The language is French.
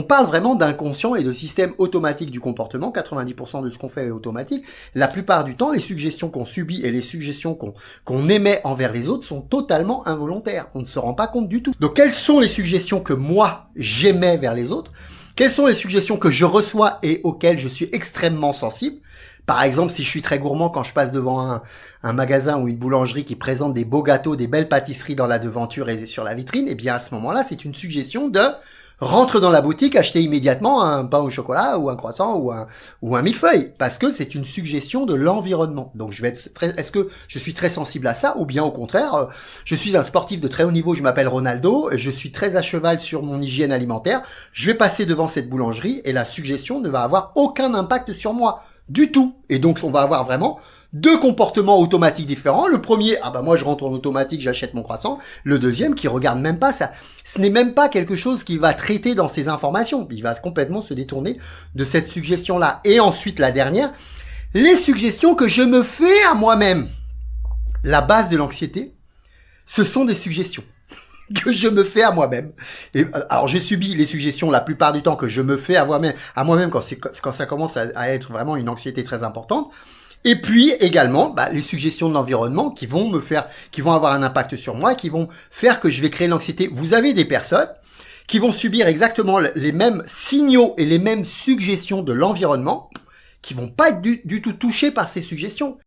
On parle vraiment d'inconscient et de système automatique du comportement. 90% de ce qu'on fait est automatique. La plupart du temps, les suggestions qu'on subit et les suggestions qu'on émet envers les autres sont totalement involontaires. On ne se rend pas compte du tout. Donc, quelles sont les suggestions que moi, j'émets vers les autres? Quelles sont les suggestions que je reçois et auxquelles je suis extrêmement sensible? Par exemple, si je suis très gourmand, quand je passe devant un magasin ou une boulangerie qui présente des beaux gâteaux, des belles pâtisseries dans la devanture et sur la vitrine, eh bien à ce moment-là, c'est une suggestion de rentre dans la boutique, acheter immédiatement un pain au chocolat ou un croissant ou un millefeuille, parce que c'est une suggestion de l'environnement. Donc je vais être est-ce que je suis très sensible à ça, ou bien au contraire, je suis un sportif de très haut niveau, je m'appelle Ronaldo, je suis très à cheval sur mon hygiène alimentaire, je vais passer devant cette boulangerie et la suggestion ne va avoir aucun impact sur moi du tout. Et donc on va avoir vraiment deux comportements automatiques différents. Le premier, ah bah moi je rentre en automatique, j'achète mon croissant. Le deuxième qui regarde même pas ça. Ce n'est même pas quelque chose qu'il va traiter dans ses informations. Il va complètement se détourner de cette suggestion-là. Et ensuite la dernière, les suggestions que je me fais à moi-même. La base de l'anxiété, ce sont des suggestions que je me fais à moi-même. Et alors je subis les suggestions la plupart du temps que je me fais à moi-même quand ça commence à être vraiment une anxiété très importante. Et puis également les suggestions de l'environnement qui vont avoir un impact sur moi, qui vont faire que je vais créer l'anxiété. Vous avez des personnes qui vont subir exactement les mêmes signaux et les mêmes suggestions de l'environnement, qui vont pas être du tout touchées par ces suggestions.